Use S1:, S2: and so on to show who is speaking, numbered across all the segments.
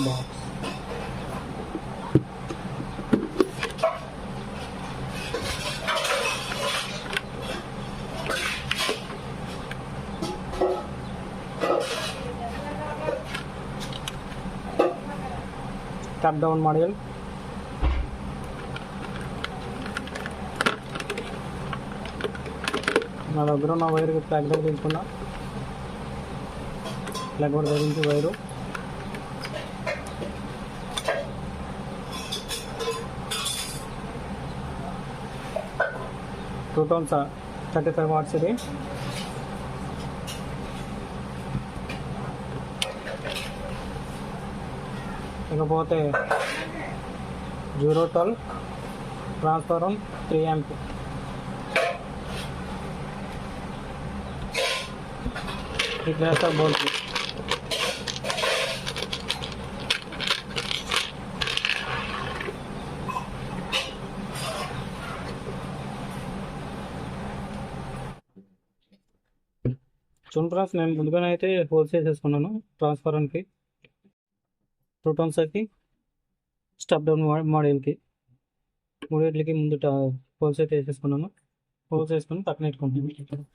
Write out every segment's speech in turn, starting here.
S1: Box step down module. నా దగ్గర ఉన్న వైర్కి ప్లగ్ దగ్గర తీసుకున్నా, ప్లగ్ కూడా తగ్గించి వైరు టూ టోన్స్ 35 వాట్స్ ఇది. ఇకపోతే 012 ట్రాన్స్ఫార్మర్ 3 amp. ఇట్లా బోల్ట్ చూడండి ఫ్రెండ్స్, నేను ముందుగానే అయితే హోల్స్ వేసేసుకున్నాను ట్రాన్స్ఫార్మర్కి, ప్రోటాన్స్కి, స్టెప్ డౌన్ మోడల్కి, మూడింటికి ముందు హోల్స్ అయితే వేసేసుకున్నాను. హోల్స్ వేసుకొని పక్కన పెట్టుకుంటాను.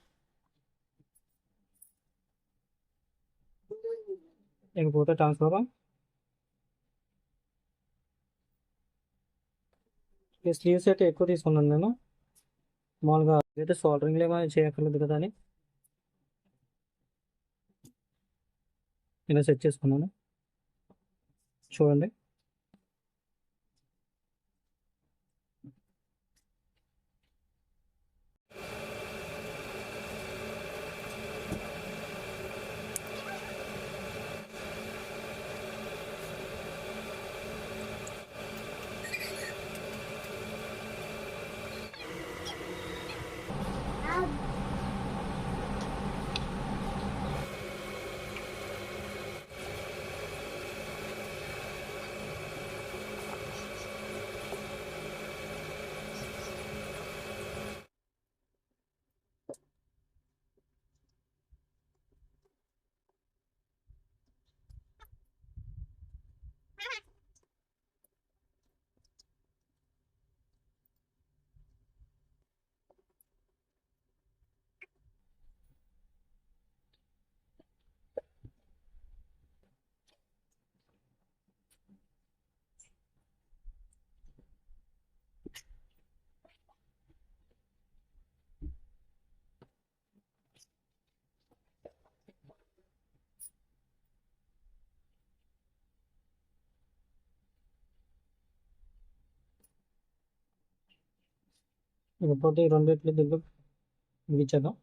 S1: ఇకపోతే ట్రాన్స్ఫార్మర్ ఈ స్లీవ్స్ అయితే ఎక్కువ తీసుకున్నాను నేను. మామూలుగా అయితే సోల్డరింగ్లో ఏమైనా చేయక్కర్లేదు కదా అని ఇలా సెట్ చేసుకున్నాను. చూడండి, ఇకపోతే ఈ రెండింటిని దీంట్లో ఇచ్చేద్దాం.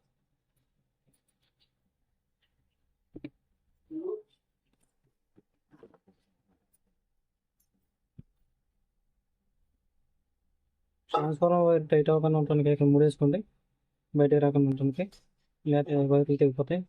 S1: ట్రాన్స్ఫార్మర్ వైర్ టైట్ అవ్వకుండా ఉంటుంది, ఇక్కడ ముడేసుకోండి, బయటకు రాకుండా ఉంటుంది, లేకపోతే వైర్లు తెగిపోతాయి.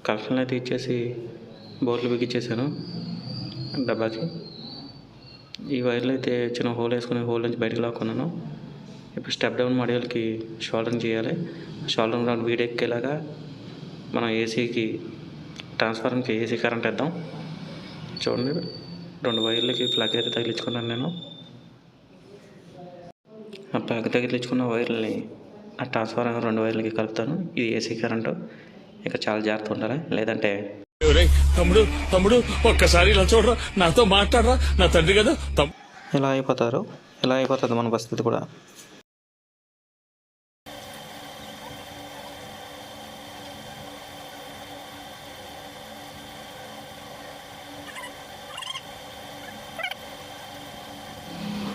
S1: కలెక్షన్ అయితే ఇచ్చేసి బోర్డులు బిగించేసాను డబ్బాకి. ఈ వైర్లు అయితే చిన్న హోల్ వేసుకుని హోల్ నుంచి బయటకు లాక్కున్నాను. ఇప్పుడు స్టెప్ డౌన్ మాడ్యూల్కి షోల్డరింగ్ చేయాలి. షోల్డరింగ్ రౌండ్ వీడెక్కేలాగా మనం ఏసీకి ట్రాన్స్ఫార్మర్కి ఏసీ కరెంట్ వేద్దాం. చూడండి, 2 వైర్లకి ప్లగ్ అయితే తగిలించుకున్నాను నేను. ఆ ప్లగ్ తగిలించుకున్న వైర్లని ఆ ట్రాన్స్ఫార్మర్ 2 వైర్లకి కలుపుతాను. ఇది ఏసీ కరెంటు. ఇక చాలా జాగ్రత్తగా ఉండాలి, లేదంటే
S2: తమ్ముడు తమ్ముడు ఒక్కసారి ఇలా చూడరా, నాతో మాట్లాడరా, నా తండ్రి కదా.
S1: ఇలా అయిపోతుంది మన పరిస్థితి కూడా.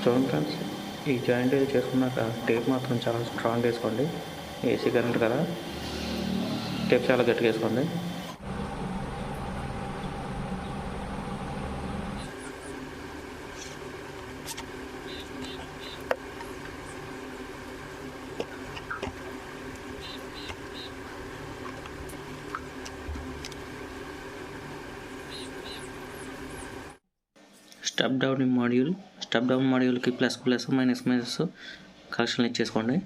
S1: చూడండి ఫ్రెండ్స్, ఈ జాయింట్ చేసుకున్నాక టేప్ మాత్రం చాలా స్ట్రాంగ్ వేసుకోండి. ఏసీ కరెంట్ కదా, టేప్ చాలా గట్టిగా వేసుకోండి. స్టెప్ డౌన్ మాడ్యూల్కి ప్లస్ మైనస్ కనెక్షన్లు ఇచ్చేసుకోండి.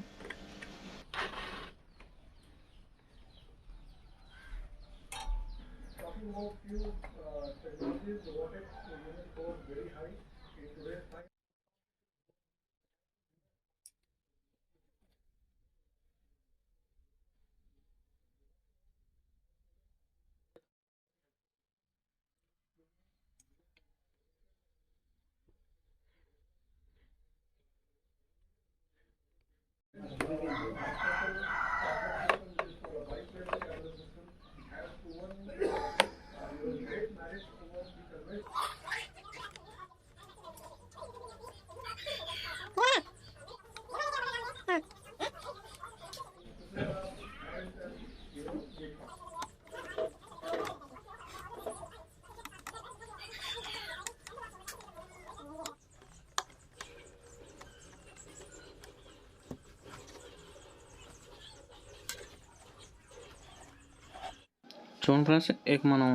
S1: చూడండి ఫ్రెండ్స్, ఇక మనం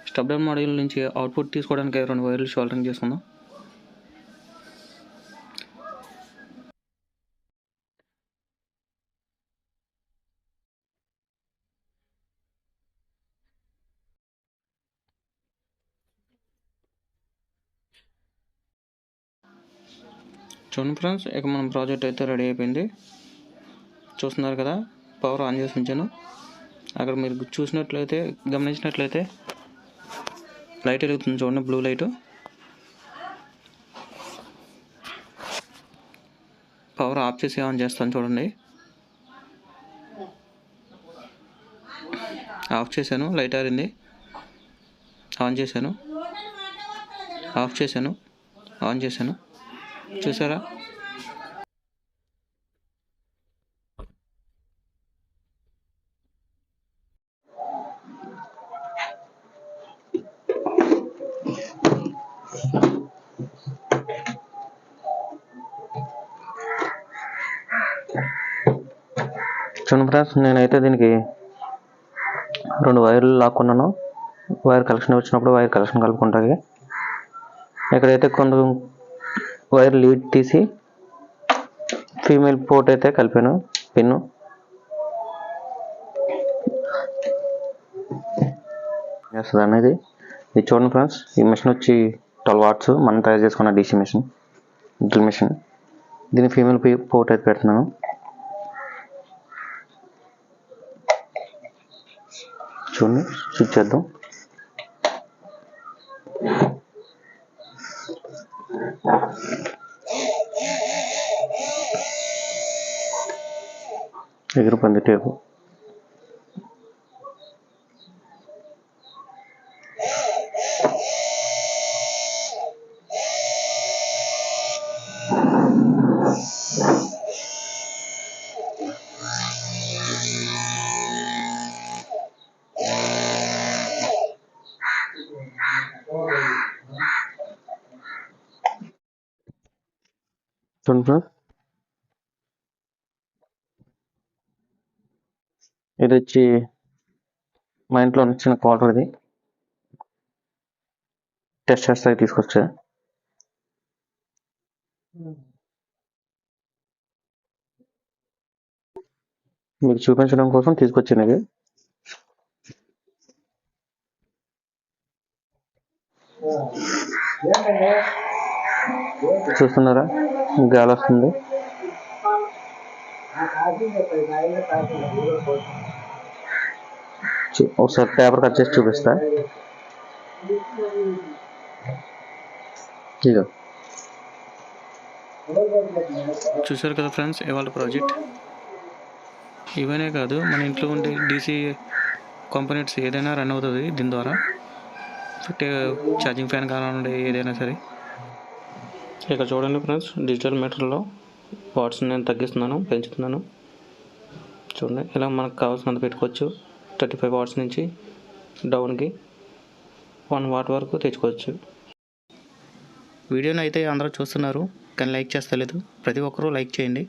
S1: స్టెప్ డౌన్ మాడ్యూల్ నుంచి అవుట్పుట్ తీసుకోవడానికి 2 వైర్లు షోల్డరింగ్ చేసుకుందాం. చూడండి ఫ్రెండ్స్, ఇక మన ప్రాజెక్ట్ అయితే రెడీ అయిపోయింది. చూస్తున్నారు కదా, పవర్ ఆన్ చేసి ఉంచాను. అక్కడ మీరు గమనించినట్లయితే లైట్ వెలుగుతుంది చూడండి, బ్లూ లైట్. పవర్ ఆఫ్ చేసి ఆన్ చేస్తాను చూడండి. ఆఫ్ చేశాను, లైట్ ఆరింది. ఆన్ చేశాను, ఆఫ్ చేశాను, ఆన్ చేశాను. చూసారా? చూడండి ఫ్రెండ్స్, నేనైతే దీనికి 2 వైర్లు లాక్కున్నాను. వైర్ కలెక్షన్ వచ్చినప్పుడు వైర్ కలెక్షన్ కలుపుకుంటుంది. ఇక్కడైతే కొంచెం వైర్ లీడ్ తీసి ఫీమేల్ పోర్ట్ అయితే కలిపాను, పిన్ను. చేస్తుంది అనేది ఇది. చూడండి ఫ్రెండ్స్, ఈ మిషన్ వచ్చి 12 వాట్స్, మనం తయారు చేసుకున్న డీసీ మిషన్, డ్రిల్ మిషన్. దీన్ని ఫీమేల్ పోర్ట్ అయితే పెడుతున్నాను. చూడండి, స్విచ్ చేద్దాం. ఎగిరిపోయింది టేపు. చూడండి, ఇది వచ్చి మా ఇంట్లో చిన్న క్వార్టర్. ఇది టెస్ట్ చేస్తే తీసుకొచ్చా. మీకు చూపించడం కోసం తీసుకొచ్చినవి. చూస్తున్నారా గాలి వస్తుంది. ఒకసారి పేపర్ కట్ చేసి చూపిస్తా. ఇదిగో చూసారు కదా ఫ్రెండ్స్ ఇవాళ ప్రాజెక్ట్. ఇవనే కాదు మన ఇంట్లో ఉండే డీసీ కాంపోనెంట్స్ ఏదైనా రన్ అవుతుంది దీని ద్వారా. ఛార్జింగ్ ఫ్యాన్ కానివ్వండి ఏదైనా సరే. ఇక్కడ చూడండి ఫ్రెండ్స్ డిజిటల్ మీటర్లో వాట్స్ని నేను తగ్గిస్తున్నాను, పెంచుతున్నాను. చూడండి ఇలా మనకు కావాల్సినంత పెట్టుకోవచ్చు. 35 వాట్స్ నుంచి డౌన్కి 1 వాట్ వరకు తెచ్చుకోవచ్చు. వీడియోని అయితే అందరూ చూస్తున్నారు కానీ లైక్ చేస్తలేదు. ప్రతి ఒక్కరూ లైక్ చేయండి.